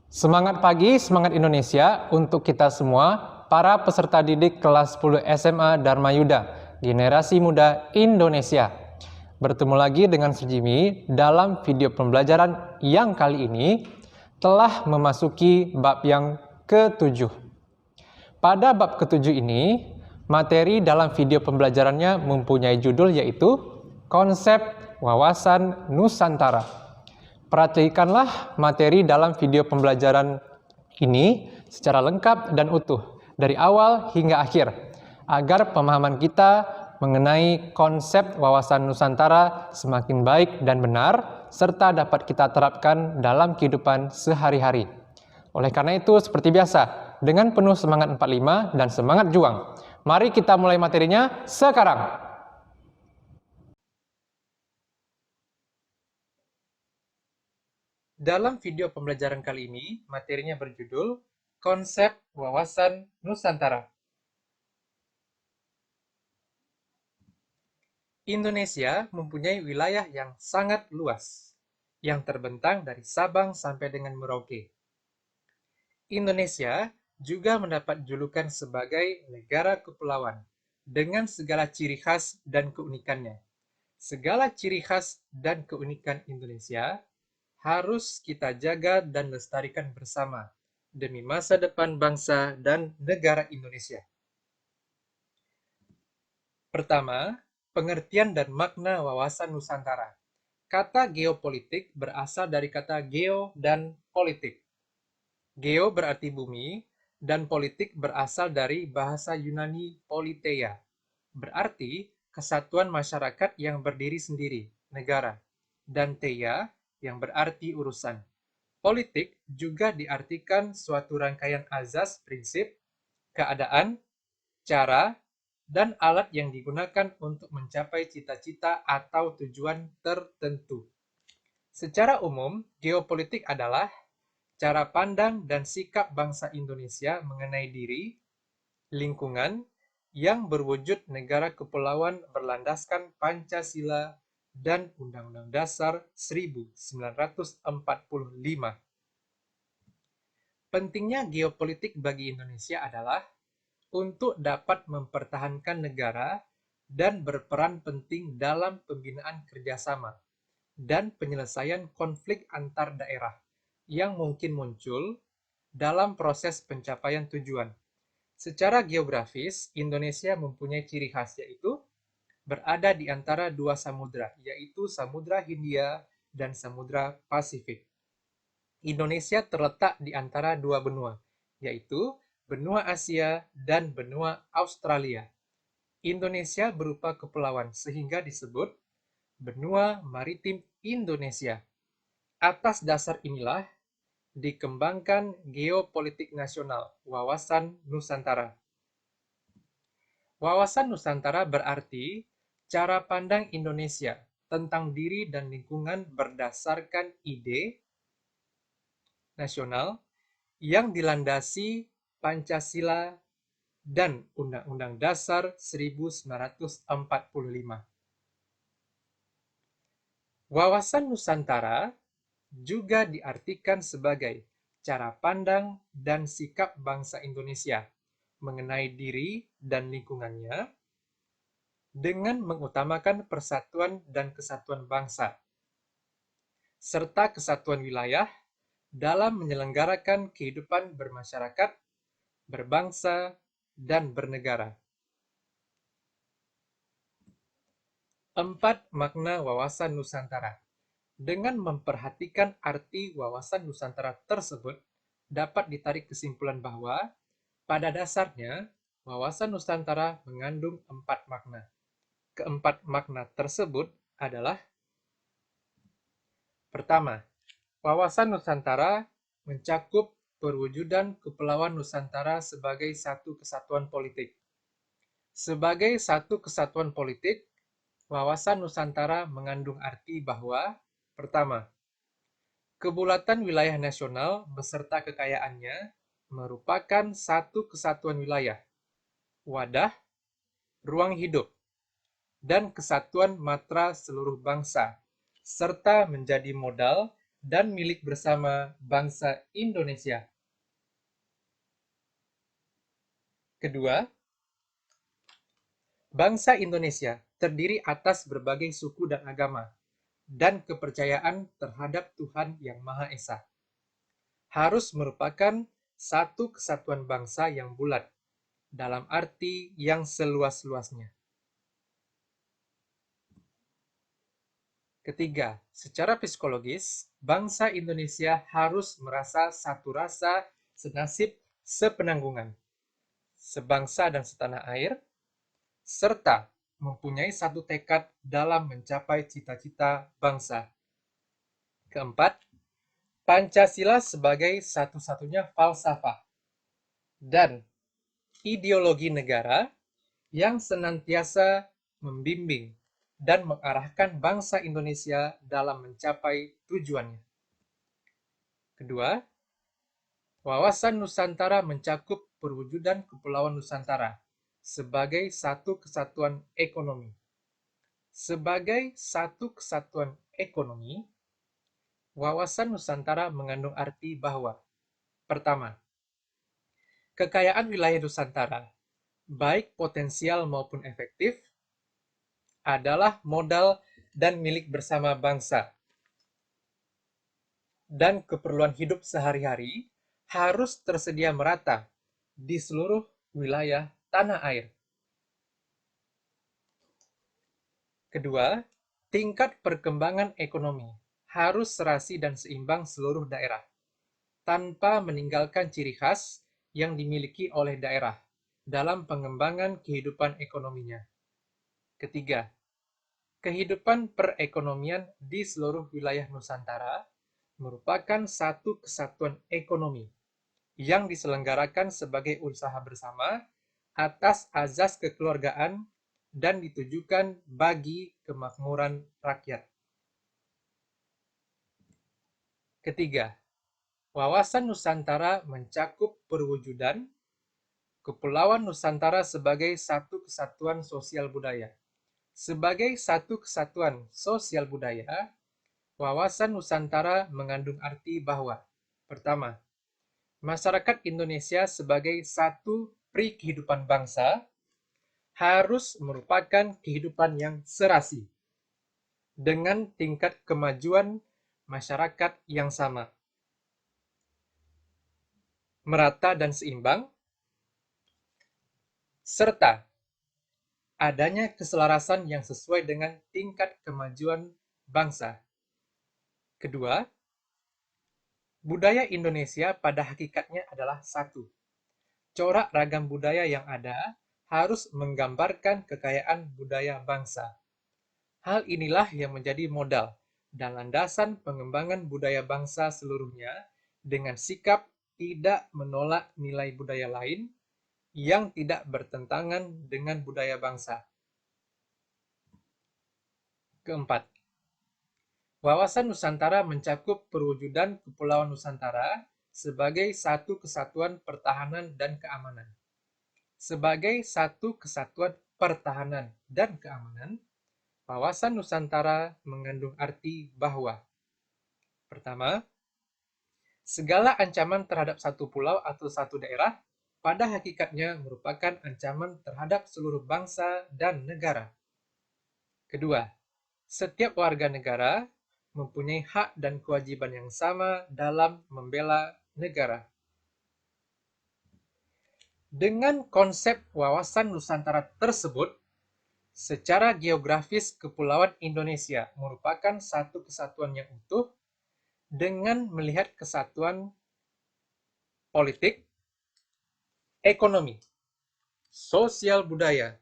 Semangat pagi, semangat Indonesia untuk kita semua, para peserta didik kelas 10 SMA Dharma Yuda, generasi muda Indonesia. Bertemu lagi dengan Sir Jimmy dalam video pembelajaran yang kali ini telah memasuki bab yang ke-7. Pada bab ke-7 ini, materi dalam video pembelajarannya mempunyai judul yaitu Konsep Wawasan Nusantara. Perhatikanlah materi dalam video pembelajaran ini secara lengkap dan utuh, dari awal hingga akhir, agar pemahaman kita mengenai konsep wawasan Nusantara semakin baik dan benar, serta dapat kita terapkan dalam kehidupan sehari-hari. Oleh karena itu, seperti biasa, dengan penuh semangat 45 dan semangat juang, mari kita mulai materinya sekarang. Dalam video pembelajaran kali ini, materinya berjudul Konsep Wawasan Nusantara. Indonesia mempunyai wilayah yang sangat luas, yang terbentang dari Sabang sampai dengan Merauke. Indonesia juga mendapat julukan sebagai negara kepulauan, dengan segala ciri khas dan keunikannya. Segala ciri khas dan keunikan Indonesia harus kita jaga dan lestarikan bersama demi masa depan bangsa dan negara Indonesia. Pertama, pengertian dan makna wawasan Nusantara. Kata geopolitik berasal dari kata geo dan politik. Geo berarti bumi, dan politik berasal dari bahasa Yunani politeia, berarti kesatuan masyarakat yang berdiri sendiri, negara, dan teia yang berarti urusan. Politik juga diartikan suatu rangkaian azas, prinsip, keadaan, cara, dan alat yang digunakan untuk mencapai cita-cita atau tujuan tertentu. Secara umum, geopolitik adalah cara pandang dan sikap bangsa Indonesia mengenai diri, lingkungan, yang berwujud negara kepulauan berlandaskan Pancasila dan Undang-Undang Dasar 1945. Pentingnya geopolitik bagi Indonesia adalah untuk dapat mempertahankan negara dan berperan penting dalam pembinaan kerjasama dan penyelesaian konflik antar daerah yang mungkin muncul dalam proses pencapaian tujuan. Secara geografis, Indonesia mempunyai ciri khas yaitu berada di antara dua samudra, yaitu Samudra Hindia dan Samudra Pasifik. Indonesia terletak di antara dua benua, yaitu benua Asia dan benua Australia. Indonesia berupa kepulauan sehingga disebut benua maritim Indonesia. Atas dasar inilah dikembangkan geopolitik nasional, wawasan Nusantara. Wawasan Nusantara berarti cara pandang Indonesia tentang diri dan lingkungan berdasarkan ide nasional yang dilandasi Pancasila dan Undang-Undang Dasar 1945. Wawasan Nusantara juga diartikan sebagai cara pandang dan sikap bangsa Indonesia mengenai diri dan lingkungannya dengan mengutamakan persatuan dan kesatuan bangsa, serta kesatuan wilayah dalam menyelenggarakan kehidupan bermasyarakat, berbangsa, dan bernegara. 4 makna wawasan Nusantara. Dengan memperhatikan arti wawasan Nusantara tersebut, dapat ditarik kesimpulan bahwa pada dasarnya wawasan Nusantara mengandung 4 makna. Keempat makna tersebut adalah: pertama, wawasan Nusantara mencakup perwujudan Kepulauan Nusantara sebagai satu kesatuan politik. Sebagai satu kesatuan politik, wawasan Nusantara mengandung arti bahwa, pertama, kebulatan wilayah nasional beserta kekayaannya merupakan satu kesatuan wilayah, wadah, ruang hidup, dan kesatuan matra seluruh bangsa, serta menjadi modal dan milik bersama bangsa Indonesia. Kedua, bangsa Indonesia terdiri atas berbagai suku dan agama, dan kepercayaan terhadap Tuhan Yang Maha Esa. Harus merupakan satu kesatuan bangsa yang bulat, dalam arti yang seluas-luasnya. Ketiga, secara psikologis, bangsa Indonesia harus merasa satu rasa, senasib, sepenanggungan, sebangsa dan setanah air, serta mempunyai satu tekad dalam mencapai cita-cita bangsa. Keempat, Pancasila sebagai satu-satunya falsafah dan ideologi negara yang senantiasa membimbing dan mengarahkan bangsa Indonesia dalam mencapai tujuannya. Kedua, wawasan Nusantara mencakup perwujudan Kepulauan Nusantara sebagai satu kesatuan ekonomi. Sebagai satu kesatuan ekonomi, wawasan Nusantara mengandung arti bahwa: pertama, kekayaan wilayah Nusantara, baik potensial maupun efektif, adalah modal dan milik bersama bangsa, dan keperluan hidup sehari-hari harus tersedia merata di seluruh wilayah tanah air. Kedua, tingkat perkembangan ekonomi harus serasi dan seimbang seluruh daerah, tanpa meninggalkan ciri khas yang dimiliki oleh daerah dalam pengembangan kehidupan ekonominya. Ketiga, kehidupan perekonomian di seluruh wilayah Nusantara merupakan satu kesatuan ekonomi yang diselenggarakan sebagai usaha bersama atas azas kekeluargaan dan ditujukan bagi kemakmuran rakyat. Ketiga, wawasan Nusantara mencakup perwujudan Kepulauan Nusantara sebagai satu kesatuan sosial budaya. Sebagai satu kesatuan sosial budaya, wawasan Nusantara mengandung arti bahwa: pertama, masyarakat Indonesia sebagai satu pri kehidupan bangsa harus merupakan kehidupan yang serasi, dengan tingkat kemajuan masyarakat yang sama, merata dan seimbang, serta adanya keselarasan yang sesuai dengan tingkat kemajuan bangsa. Kedua, budaya Indonesia pada hakikatnya adalah satu. Corak ragam budaya yang ada harus menggambarkan kekayaan budaya bangsa. Hal inilah yang menjadi modal dan landasan pengembangan budaya bangsa seluruhnya, dengan sikap tidak menolak nilai budaya lain yang tidak bertentangan dengan budaya bangsa. Keempat, wawasan Nusantara mencakup perwujudan Kepulauan Nusantara sebagai satu kesatuan pertahanan dan keamanan. Sebagai satu kesatuan pertahanan dan keamanan, wawasan Nusantara mengandung arti bahwa: pertama, segala ancaman terhadap satu pulau atau satu daerah pada hakikatnya merupakan ancaman terhadap seluruh bangsa dan negara. Kedua, setiap warga negara mempunyai hak dan kewajiban yang sama dalam membela negara. Dengan konsep wawasan Nusantara tersebut, secara geografis Kepulauan Indonesia merupakan satu kesatuan yang utuh dengan melihat kesatuan politik, ekonomi, sosial budaya,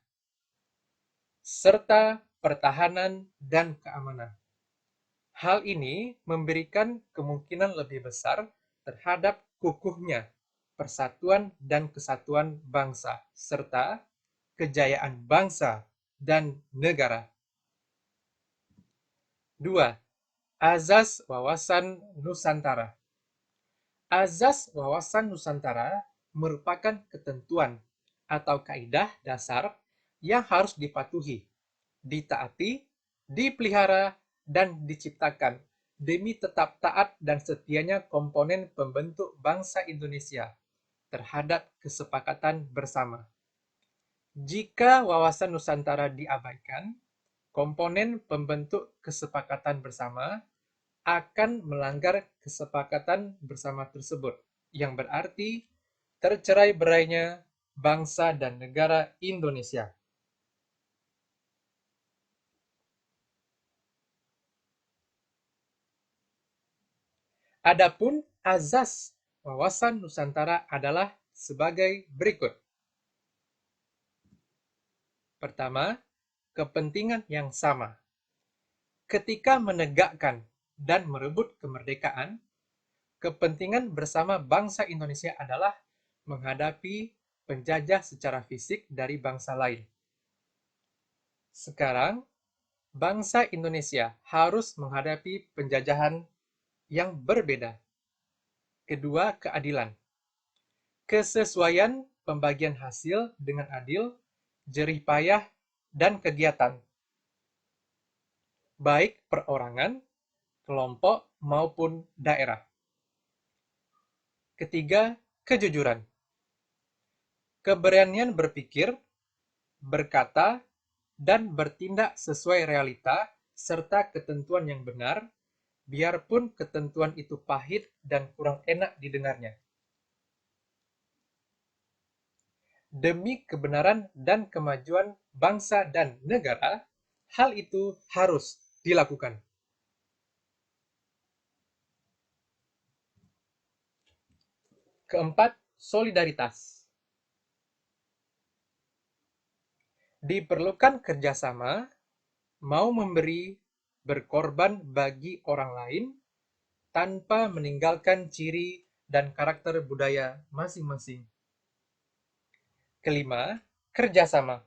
serta pertahanan dan keamanan. Hal ini memberikan kemungkinan lebih besar terhadap kukuhnya persatuan dan kesatuan bangsa, serta kejayaan bangsa dan negara. 2. Azas wawasan Nusantara. Azas wawasan Nusantara merupakan ketentuan atau kaidah dasar yang harus dipatuhi, ditaati, dipelihara, dan diciptakan demi tetap taat dan setianya komponen pembentuk bangsa Indonesia terhadap kesepakatan bersama. Jika wawasan Nusantara diabaikan, komponen pembentuk kesepakatan bersama akan melanggar kesepakatan bersama tersebut, yang berarti tercerai-berainya bangsa dan negara Indonesia. Adapun azas wawasan Nusantara adalah sebagai berikut. Pertama, kepentingan yang sama. Ketika menegakkan dan merebut kemerdekaan, kepentingan bersama bangsa Indonesia adalah menghadapi penjajah secara fisik dari bangsa lain. Sekarang, bangsa Indonesia harus menghadapi penjajahan yang berbeda. Kedua, keadilan. Kesesuaian pembagian hasil dengan adil, jerih payah, dan kegiatan, baik perorangan, kelompok, maupun daerah. Ketiga, kejujuran. Keberanian berpikir, berkata, dan bertindak sesuai realita serta ketentuan yang benar, biarpun ketentuan itu pahit dan kurang enak didengarnya. Demi kebenaran dan kemajuan bangsa dan negara, hal itu harus dilakukan. Keempat, solidaritas. Diperlukan kerjasama, mau memberi, berkorban bagi orang lain, tanpa meninggalkan ciri dan karakter budaya masing-masing. Kelima, kerjasama.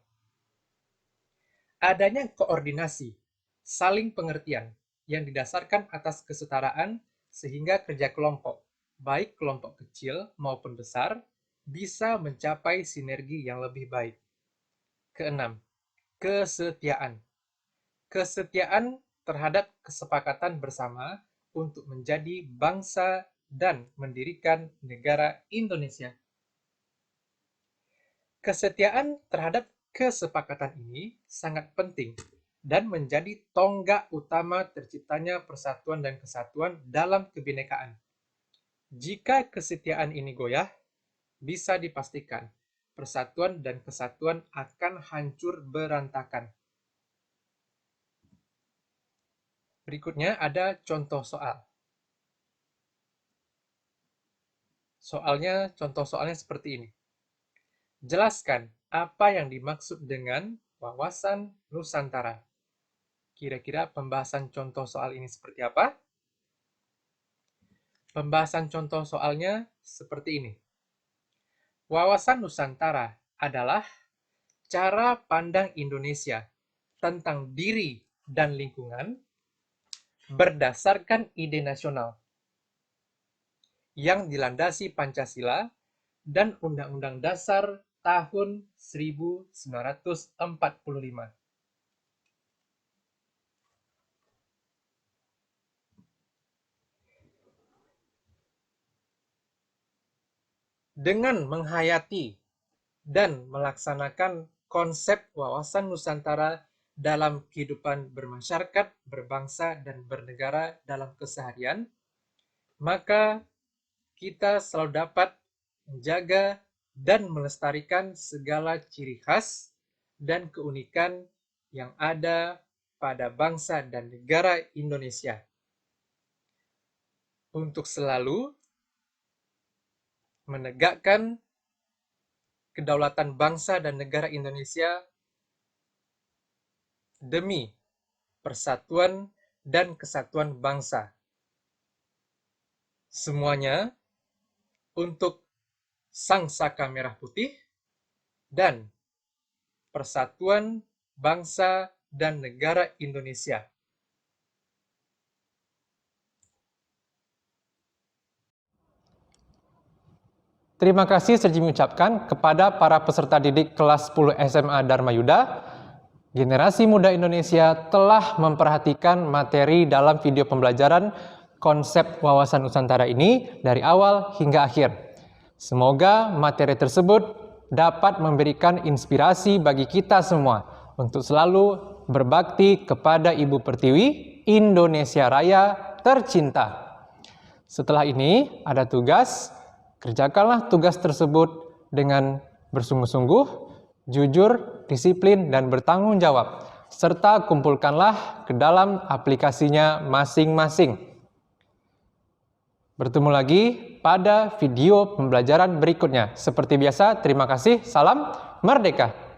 Adanya koordinasi, saling pengertian, yang didasarkan atas kesetaraan sehingga kerja kelompok, baik kelompok kecil maupun besar, bisa mencapai sinergi yang lebih baik. Keenam, kesetiaan. Kesetiaan terhadap kesepakatan bersama untuk menjadi bangsa dan mendirikan negara Indonesia. Kesetiaan terhadap kesepakatan ini sangat penting dan menjadi tonggak utama terciptanya persatuan dan kesatuan dalam kebinekaan. Jika kesetiaan ini goyah, bisa dipastikan persatuan dan kesatuan akan hancur berantakan. Berikutnya ada contoh soal. Contoh soalnya seperti ini. Jelaskan apa yang dimaksud dengan wawasan Nusantara. Kira-kira pembahasan contoh soal ini seperti apa? Pembahasan contoh soalnya seperti ini. Wawasan Nusantara adalah cara pandang Indonesia tentang diri dan lingkungan berdasarkan ide nasional yang dilandasi Pancasila dan Undang-Undang Dasar tahun 1945. Dengan menghayati dan melaksanakan konsep wawasan Nusantara dalam kehidupan bermasyarakat, berbangsa, dan bernegara dalam keseharian, maka kita selalu dapat menjaga dan melestarikan segala ciri khas dan keunikan yang ada pada bangsa dan negara Indonesia. Untuk selalu menegakkan kedaulatan bangsa dan negara Indonesia demi persatuan dan kesatuan bangsa. Semuanya untuk Sang Saka Merah Putih dan persatuan bangsa dan negara Indonesia. Terima kasih saya mengucapkan kepada para peserta didik kelas 10 SMA Dharma Yuda. Generasi muda Indonesia telah memperhatikan materi dalam video pembelajaran konsep wawasan Nusantara ini dari awal hingga akhir. Semoga materi tersebut dapat memberikan inspirasi bagi kita semua untuk selalu berbakti kepada Ibu Pertiwi, Indonesia Raya tercinta. Setelah ini ada tugas, kerjakanlah tugas tersebut dengan bersungguh-sungguh, jujur, disiplin, dan bertanggung jawab, serta kumpulkanlah ke dalam aplikasinya masing-masing. Bertemu lagi pada video pembelajaran berikutnya. Seperti biasa, terima kasih. Salam merdeka!